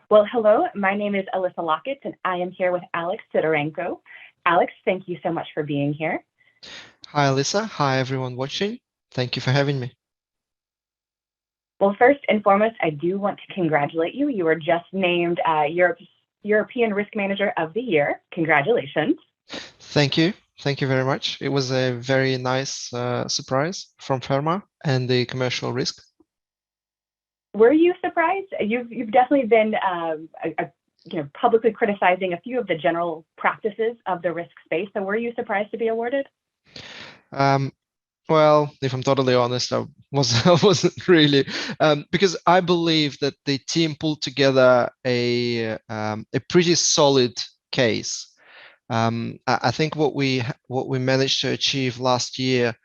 Well, hello, my name is Alyssa Lokits, and I am here with Alex Sidorenko. Alex, thank you so much for being here. Hi, Alyssa. Hi, everyone watching. Thank you for having me. Well, first and foremost, I do want to congratulate you. You were just named European Risk Manager of the Year. Congratulations. Thank you. Thank you very much. It was a very nice surprise from Firma and the commercial risk. Were you surprised? You've definitely been publicly criticizing a few of the general practices of the risk space. So were you surprised to be awarded? Um, well, if I'm totally honest, I wasn't really, because I believe that the team pulled together a pretty solid case. I think what we managed to achieve last year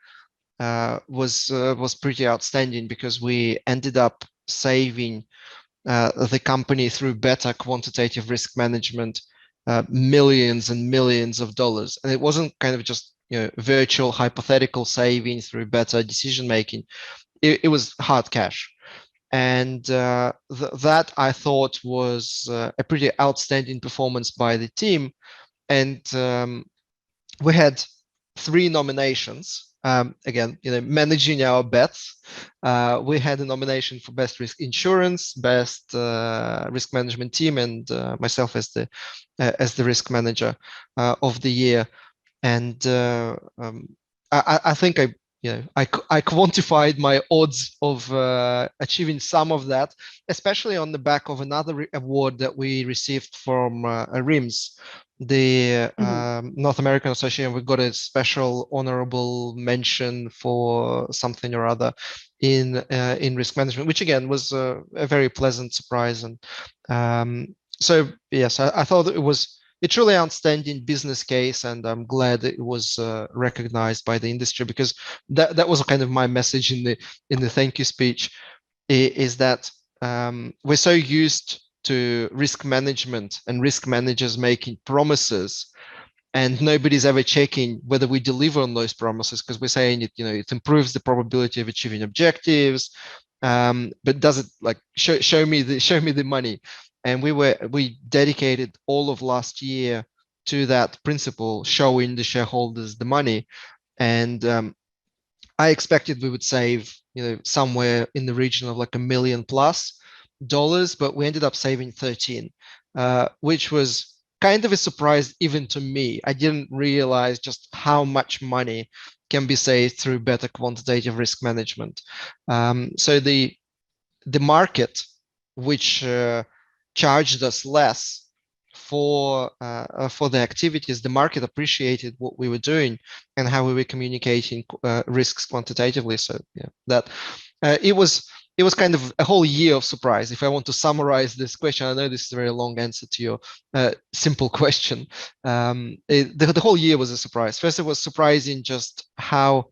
was pretty outstanding because we ended up saving the company through better quantitative risk management, millions and millions of dollars. And it wasn't kind of just virtual hypothetical saving through better decision making. It was hard cash. And that I thought was a pretty outstanding performance by the team. And we had 3 nominations. Again, managing our bets. We had a nomination for best risk insurance, best risk management team, and myself as the risk manager of the year. And I think I quantified my odds of achieving some of that, especially on the back of another award that we received from RIMS, the North American Association. We got a special honorable mention for something or other in risk management, which again was a very pleasant surprise. And so yes, I thought it was a truly outstanding business case, and I'm glad it was recognized by the industry, because that was kind of my message in the thank you speech, is that we're so used to risk management and risk managers making promises, and nobody's ever checking whether we deliver on those promises, because we're saying it improves the probability of achieving objectives, but does it like show me the money? And we dedicated all of last year to that principle, showing the shareholders the money. And I expected we would save somewhere in the region of like $1 million plus, but we ended up saving 13, which was kind of a surprise even to me. I didn't realize just how much money can be saved through better quantitative risk management. So the market, which charged us less for the activities, the market appreciated what we were doing and how we were communicating risks quantitatively. So yeah, that it was kind of a whole year of surprise. If I want to summarize this question, I know this is a very long answer to your simple question. The whole year was a surprise. First, it was surprising just how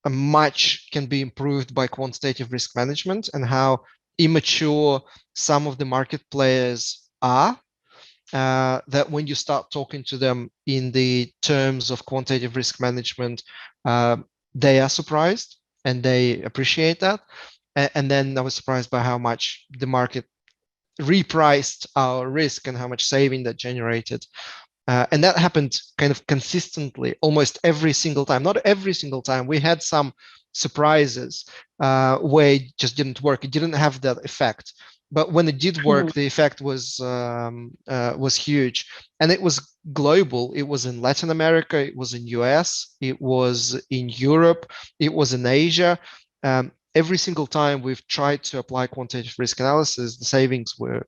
much can be improved by quantitative risk management and how immature some of the market players are. That when you start talking to them in the terms of quantitative risk management, they are surprised and they appreciate that. And then I was surprised by how much the market repriced our risk and how much saving that generated. And that happened kind of consistently almost every single time. Not every single time. We had some surprises where it just didn't work. It didn't have that effect. But when it did work, the effect was huge, and it was global. It was in Latin America, it was in US, it was in Europe, it was in Asia. Every single time we've tried to apply quantitative risk analysis, the savings were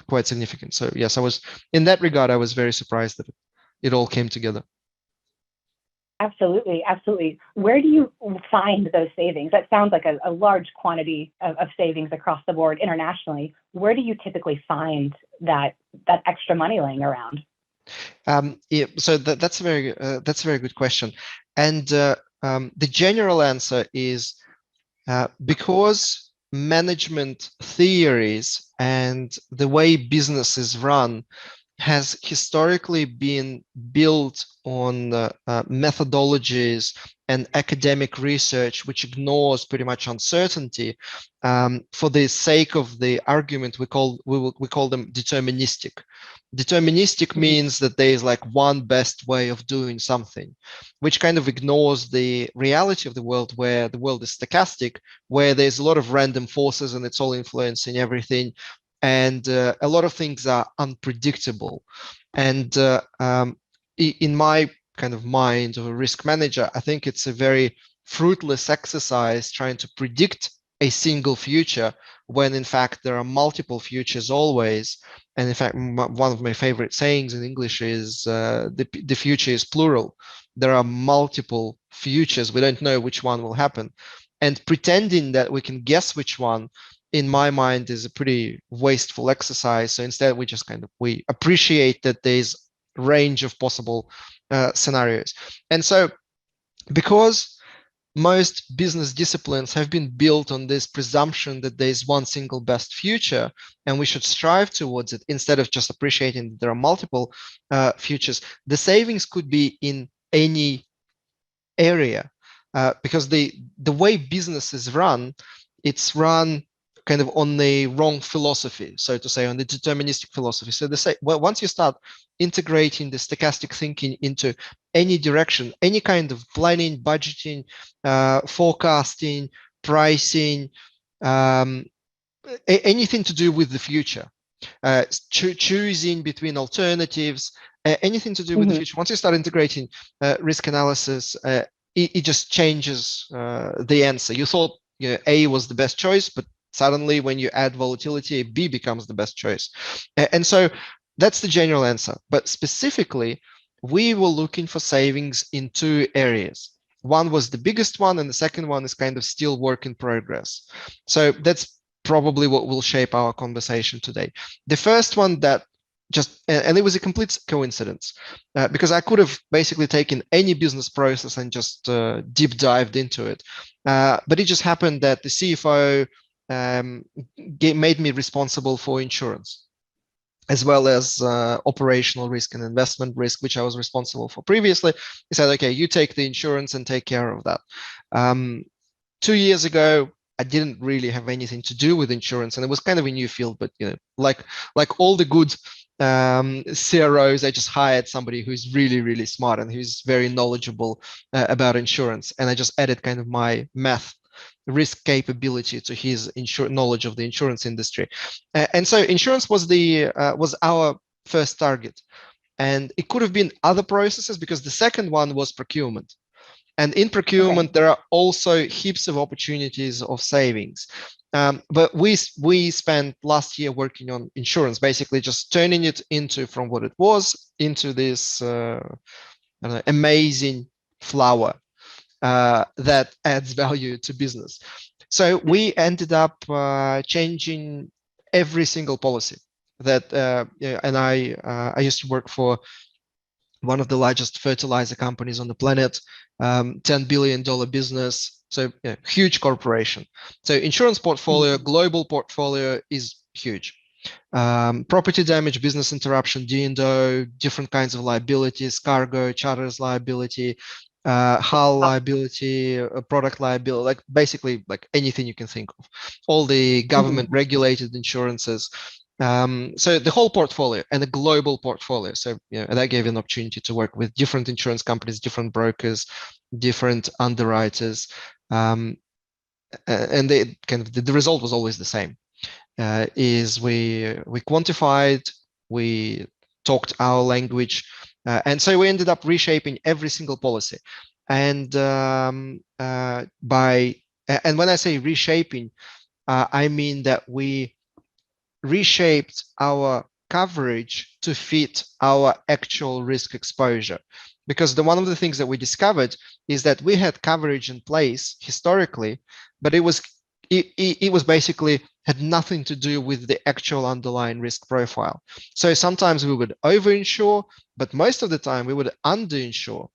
quite significant. So yes, in that regard, I was very surprised that it all came together. Absolutely, absolutely. Where do you find those savings? That sounds like a large quantity of savings across the board internationally. Where do you typically find that extra money laying around? So that's a very good question, and the general answer is because management theories and the way businesses run has historically been built on methodologies and academic research which ignores pretty much uncertainty. For the sake of the argument, we call them deterministic. Deterministic means that there is like one best way of doing something, which kind of ignores the reality of the world, where the world is stochastic, where there's a lot of random forces and it's all influencing everything. And a lot of things are unpredictable. And in my kind of mind of a risk manager, I think it's a very fruitless exercise trying to predict a single future when in fact there are multiple futures always. And in fact, one of my favorite sayings in English is the future is plural. There are multiple futures. We don't know which one will happen. And pretending that we can guess which one, in my mind, is a pretty wasteful exercise. So instead, we just we appreciate that there's range of possible scenarios. And so because most business disciplines have been built on this presumption that there's one single best future and we should strive towards it instead of just appreciating that there are multiple futures, the savings could be in any area, because the way business is run, it's run kind of on the wrong philosophy, so to say, on the deterministic philosophy. So they say, well, once you start integrating the stochastic thinking into any direction, any kind of planning, budgeting, forecasting, pricing, anything to do with the future, choosing between alternatives, anything to do with the future. Once you start integrating risk analysis, it just changes the answer. You thought A was the best choice, but suddenly when you add volatility, B becomes the best choice. And so that's the general answer. But specifically, we were looking for savings in two areas. One was the biggest one, and the second one is kind of still work in progress. So that's probably what will shape our conversation today. The first one that and it was a complete coincidence, because I could have basically taken any business process and just deep dived into it. But it just happened that the CFO made me responsible for insurance, as well as operational risk and investment risk, which I was responsible for previously. He said, okay, you take the insurance and take care of that. 2 years ago, I didn't really have anything to do with insurance, and it was kind of a new field, but like all the good CROs, I just hired somebody who's really, really smart and who's very knowledgeable about insurance. And I just added kind of my math risk capability to his knowledge of the insurance industry. And so insurance was our first target. And it could have been other processes, because the second one was procurement. And in procurement, there are also heaps of opportunities of savings. But we spent last year working on insurance, basically just turning it from what it was into this amazing flower that adds value to business. So we ended up changing every single policy that, and I used to work for one of the largest fertilizer companies on the planet, $10 billion business, so huge corporation. So insurance portfolio, global portfolio is huge. Property damage, business interruption, D&O, different kinds of liabilities, cargo, charters liability, hull liability, product liability, like basically like anything you can think of, all the government regulated insurances. So the whole portfolio, and a global portfolio. So that gave an opportunity to work with different insurance companies, different brokers, different underwriters, and the result was always the same. Is we quantified, we talked our language, and so we ended up reshaping every single policy. And when I say reshaping, I mean that we reshaped our coverage to fit our actual risk exposure. Because one of the things that we discovered is that we had coverage in place historically, but it was basically had nothing to do with the actual underlying risk profile. So sometimes we would overinsure, but most of the time we would underinsure.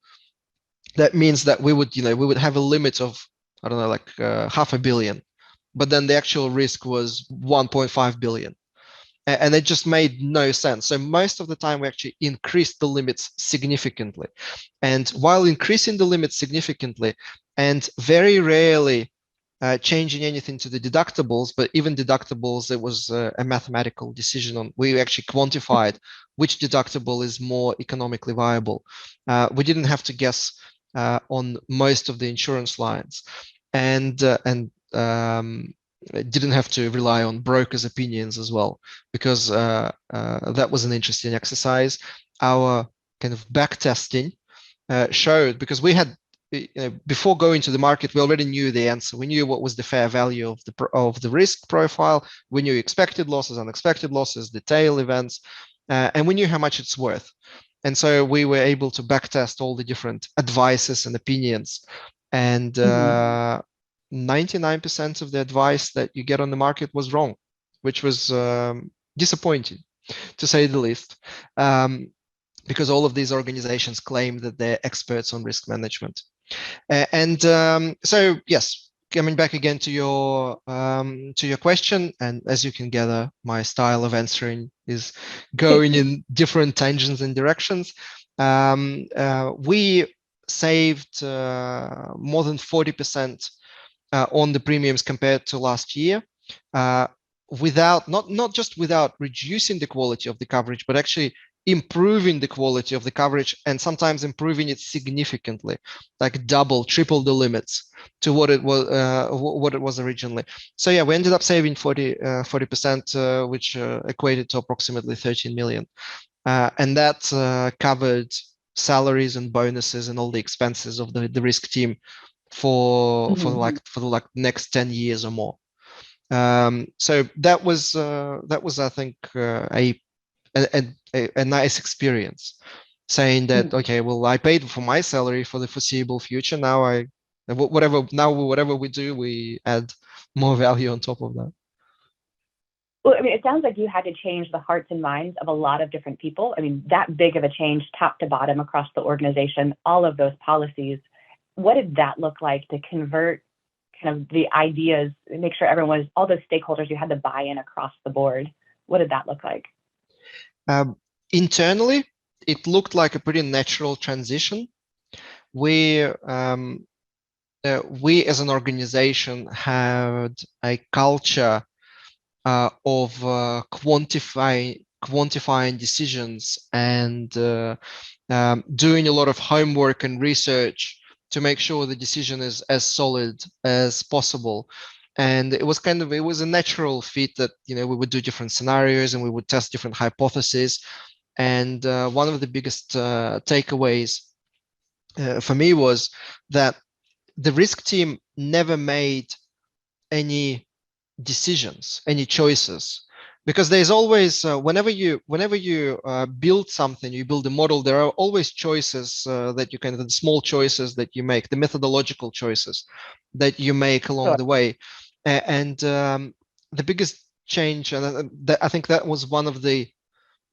That means that we would have a limit of, I don't know, like $500 million, but then the actual risk was 1.5 billion. and it just made no sense. So most of the time we actually increased the limits significantly. And while increasing the limits significantly and very rarely changing anything to the deductibles, but even deductibles, it was a mathematical decision on, we actually quantified which deductible is more economically viable. We didn't have to guess on most of the insurance lines, and didn't have to rely on brokers' opinions as well, because that was an interesting exercise. Our kind of back testing showed, because we had, before going to the market, we already knew the answer. We knew what was the fair value of the risk profile. We knew expected losses, unexpected losses, the tail events, and we knew how much it's worth. And so we were able to backtest all the different advices and opinions. And 99% of the advice that you get on the market was wrong, which was disappointing, to say the least. Because all of these organizations claim that they're experts on risk management. So yes, coming back again to your question, and as you can gather, my style of answering is going in different tangents and directions. We saved more than 40% on the premiums compared to last year, without not just without reducing the quality of the coverage, but actually improving the quality of the coverage, and sometimes improving it significantly, like double, triple the limits to what it was originally. So yeah, we ended up saving 40%, which equated to approximately 13 million, and that covered salaries and bonuses and all the expenses of the risk team for the next 10 years or more. So that was I think a nice experience, saying that, okay, well, I paid for my salary for the foreseeable future. Now whatever we do, we add more value on top of that. Well, I mean, it sounds like you had to change the hearts and minds of a lot of different people. I mean, that big of a change, top to bottom, across the organization, all of those policies. What did that look like to convert kind of the ideas, make sure everyone, all those stakeholders, you had to buy in across the board? What did that look like? Internally, it looked like a pretty natural transition. We as an organization had a culture of quantifying decisions and doing a lot of homework and research to make sure the decision is as solid as possible. And it was a natural fit that, we would do different scenarios and we would test different hypotheses. And one of the biggest takeaways for me was that the risk team never made any decisions, any choices, because there's always whenever you build something, you build a model, there are always choices that you the small choices that you make, the methodological choices that you make along the way. And the biggest change, and I think that was one of the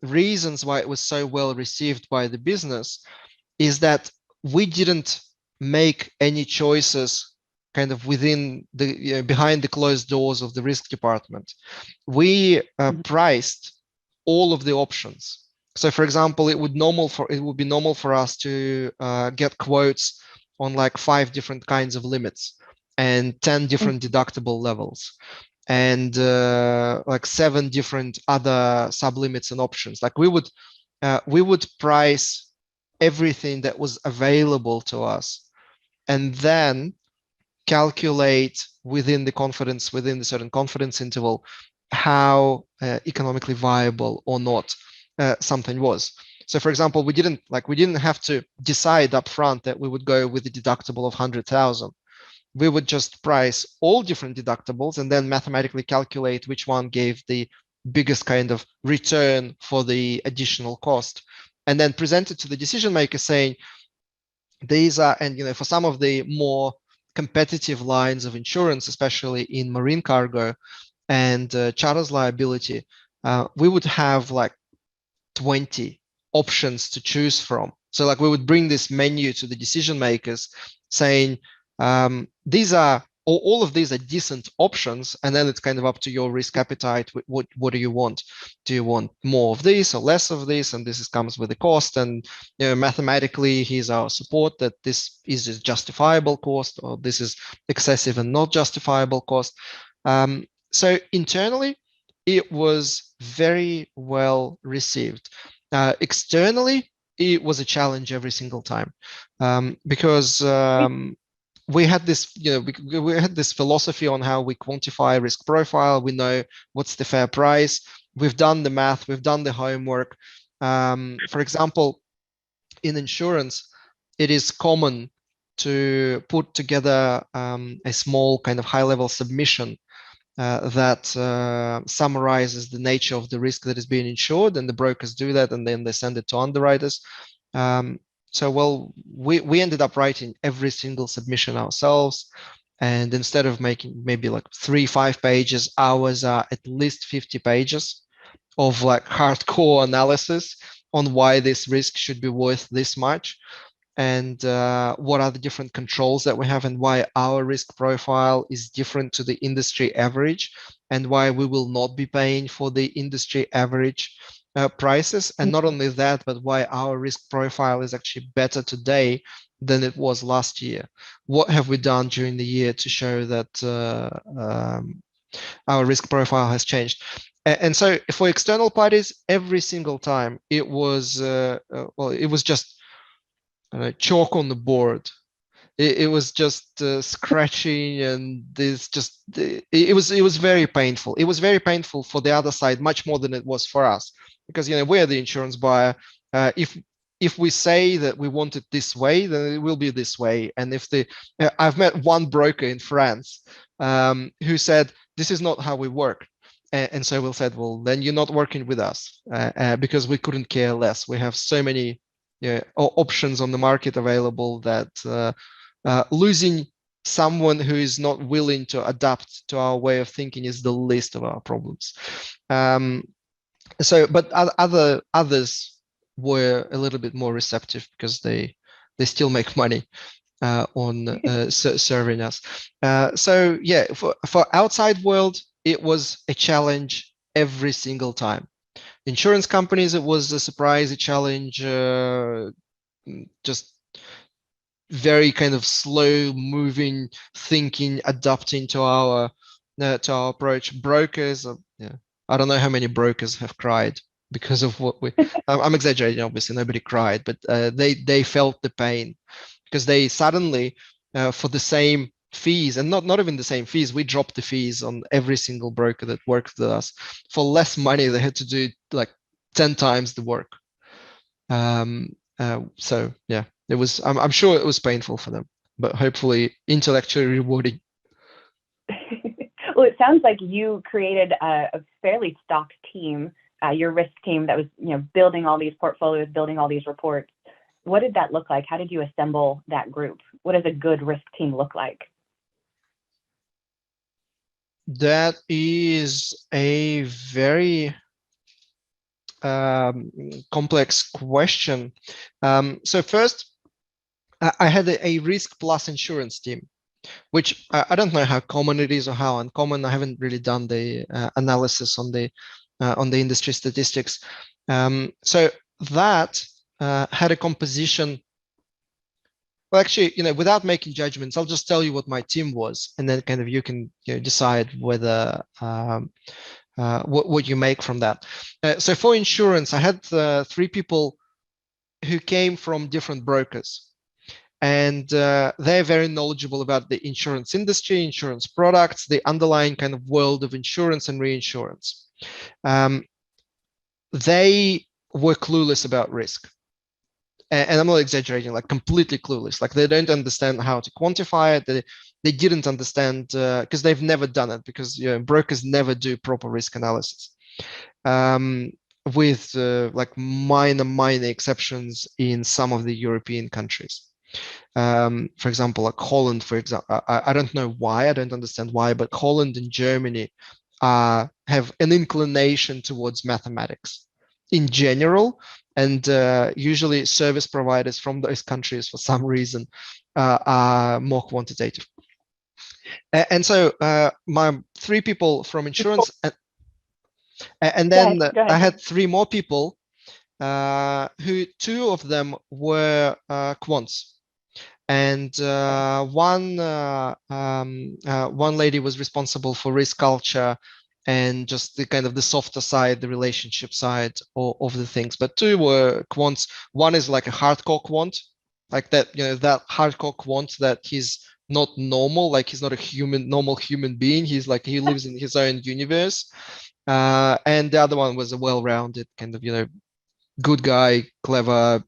reasons why it was so well received by the business, is that we didn't make any choices within the behind the closed doors of the risk department. We priced all of the options. So, for example, it would be normal for us to get quotes on like 5 different kinds of limits and 10 different deductible levels, and like 7 different other sublimits and options. Like we would price everything that was available to us, and then calculate within the certain confidence interval, how economically viable or not something was. So, for example, we didn't have to decide up front that we would go with a deductible of 100,000. We would just price all different deductibles and then mathematically calculate which one gave the biggest return for the additional cost, and then present it to the decision maker, saying these are, and for some of the more competitive lines of insurance, especially in marine cargo and charters liability, we would have like 20 options to choose from. So like we would bring this menu to the decision makers saying, these are all of these are decent options, and then it's kind of up to your risk appetite. What do you want? Do you want more of this or less of this? And comes with a cost. And mathematically, here's our support that this is a justifiable cost, or this is excessive and not justifiable cost. So internally, it was very well received. Externally, it was a challenge every single time, because we had this, we had this philosophy on how we quantify risk profile. We know what's the fair price. We've done the math. We've done the homework. For example, in insurance, it is common to put together a small kind of high-level submission that summarizes the nature of the risk that is being insured, and the brokers do that, and then they send it to underwriters. So we ended up writing every single submission ourselves, and instead of making maybe like 3-5 pages, ours are at least 50 pages of like hardcore analysis on why this risk should be worth this much, and what are the different controls that we have, and why our risk profile is different to the industry average, and why we will not be paying for the industry average prices. And not only that, but why our risk profile is actually better today than it was last year. What have we done during the year to show that our risk profile has changed? And so for external parties, every single time it was, it was just chalk on the board. It was just scratching, and this just it was very painful. It was very painful for the other side, much more than it was for us, because we're the insurance buyer. If we say that we want it this way, then it will be this way. And if I've met one broker in France who said this is not how we work. And so we said, well, then you're not working with us, because we couldn't care less. We have so many options on the market available that losing someone who is not willing to adapt to our way of thinking is the least of our problems. But others were a little bit more receptive, because they still make money on serving us. So yeah, for outside world, it was a challenge every single time. Insurance companies, it was a surprise, a challenge, just very kind of slow moving thinking, adapting to our approach. Brokers, I don't know how many brokers have cried because of what I'm exaggerating, obviously nobody cried, but they felt the pain, because they suddenly for the same fees, and not even the same fees, we dropped the fees on every single broker that worked with us. For less money, they had to do like 10 times the work. So yeah, it was, I'm sure it was painful for them, but hopefully intellectually rewarding. Well, it sounds like you created a fairly stocked team, your risk team that was, building all these portfolios, building all these reports. What did that look like? How did you assemble that group? What does a good risk team look like? That is a very complex question. So first, I had a risk plus insurance team, which I don't know how common it is or how uncommon. I haven't really done the analysis on the industry statistics. So that had a composition. Well, actually, without making judgments, I'll just tell you what my team was, and then kind of you can decide whether what you make from that. So for insurance, I had 3 people who came from different brokers, and they're very knowledgeable about the insurance industry, insurance products, the underlying kind of world of insurance and reinsurance. They were clueless about risk. And I'm not exaggerating, like completely clueless. Like they don't understand how to quantify it. They didn't understand because they've never done it, because brokers never do proper risk analysis, with like minor exceptions in some of the European countries. For example, like Holland, for example, I don't know why, I don't understand why, but Holland and Germany have an inclination towards mathematics in general, and usually service providers from those countries, for some reason, are more quantitative. And so my 3 people from insurance, and Go ahead. then Go I ahead. had 3 more people who 2 of them were quants. And Okay. one lady was responsible for risk culture and just the kind of the softer side, the relationship side of the things. But 2 were quants. One is like a hardcore quant, like that, that hardcore quant that he's not normal, like he's not a normal human being. He's like he lives in his own universe. And the other one was a well-rounded kind of, good guy, clever,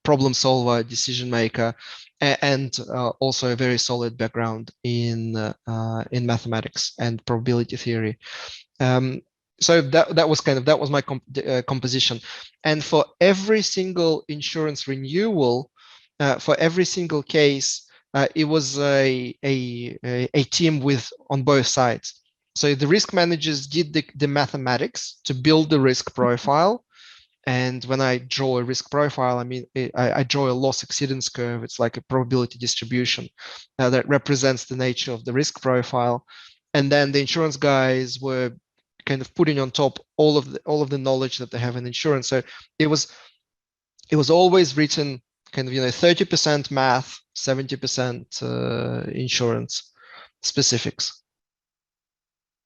problem solver, decision maker, and also a very solid background in mathematics and probability theory. So that was my composition. And for every single insurance renewal, for every single case, it was a team with on both sides. So the risk managers did the mathematics to build the risk profile. And when I draw a risk profile, I mean, I draw a loss exceedance curve. It's like a probability distribution that represents the nature of the risk profile. And then the insurance guys were kind of putting on top all of the knowledge that they have in insurance. So it was always written kind of 30% math, 70% insurance specifics.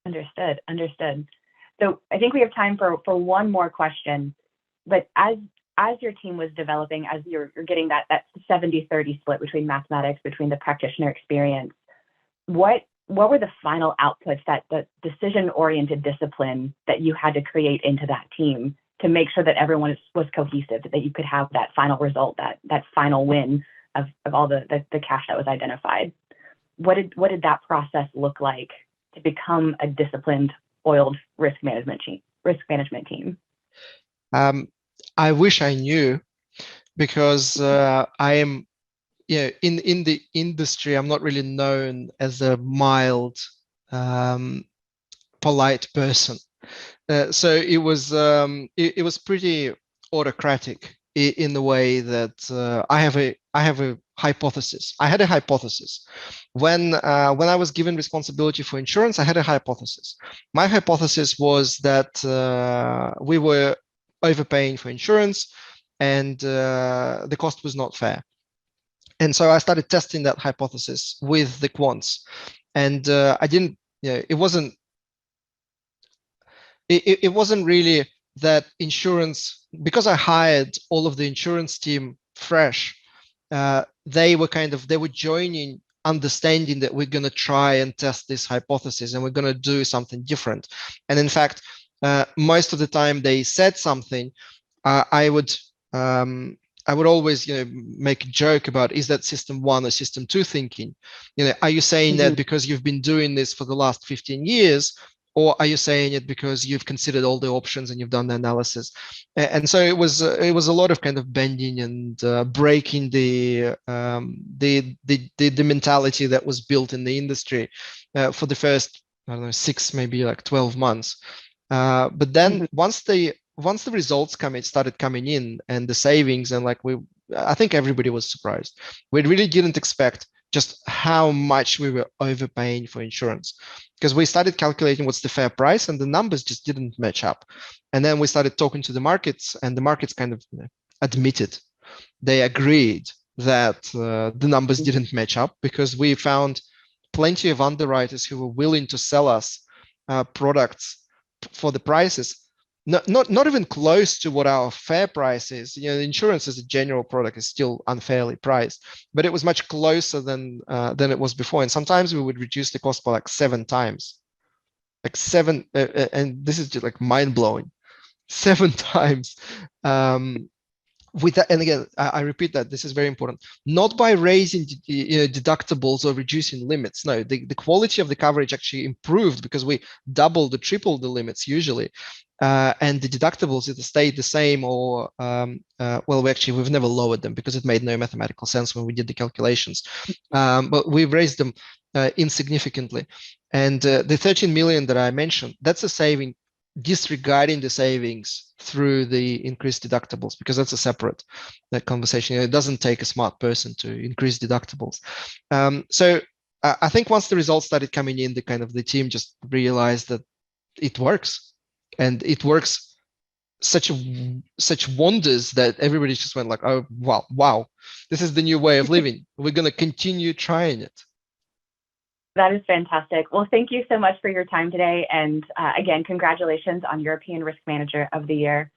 Understood. So I think we have time for one more question. But as your team was developing, as you're getting that 70-30 split between mathematics, between the practitioner experience, what were the final outputs, that the decision-oriented discipline that you had to create into that team to make sure that everyone was cohesive, that you could have that final result, that final win of all the cash that was identified? What did that process look like to become a disciplined, oiled risk management team? I wish I knew, because I am, in the industry, I'm not really known as a mild, polite person. So it was pretty autocratic in the way that I have a hypothesis. I had a hypothesis when I was given responsibility for insurance. I had a hypothesis. My hypothesis was that we were overpaying for insurance, and the cost was not fair. And so I started testing that hypothesis with the quants, and I didn't. It wasn't. It wasn't really that insurance, because I hired all of the insurance team fresh. They were joining, understanding that we're going to try and test this hypothesis and we're going to do something different. And in fact, most of the time they said something, I would always, make a joke about, is that system 1 or system 2 thinking? Are you saying that because you've been doing this for the last 15 years, or are you saying it because you've considered all the options and you've done the analysis? And so it was a lot of kind of bending and breaking the mentality that was built in the industry for the first, I don't know, 6, maybe like 12 months. But then once the results started coming in, and the savings, and I think everybody was surprised. We really didn't expect just how much we were overpaying for insurance, because we started calculating what's the fair price, and the numbers just didn't match up. And then we started talking to the markets, and the markets kind of admitted, they agreed that the numbers didn't match up, because we found plenty of underwriters who were willing to sell us products for the prices not even close to what our fair price is. Insurance as a general product is still unfairly priced, but it was much closer than it was before. And sometimes we would reduce the cost by like 7 times, and this is just like mind blowing, 7 times. With that, and again, I repeat that this is very important, not by raising deductibles or reducing limits. No, the quality of the coverage actually improved, because we doubled or tripled the limits usually, and the deductibles either stayed the same, or we've never lowered them, because it made no mathematical sense when we did the calculations, but we've raised them insignificantly. And the 13 million that I mentioned, that's a saving, disregarding the savings through the increased deductibles, because that's a separate conversation. It doesn't take a smart person to increase deductibles. So I think once the results started coming in, the team just realized that it works, and it works such wonders that everybody just went like, oh wow, this is the new way of living. We're going to continue trying it. That is fantastic. Well, thank you so much for your time today. And again, congratulations on European Risk Manager of the Year.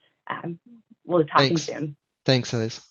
We'll talk to you soon. Thanks, Alyssa.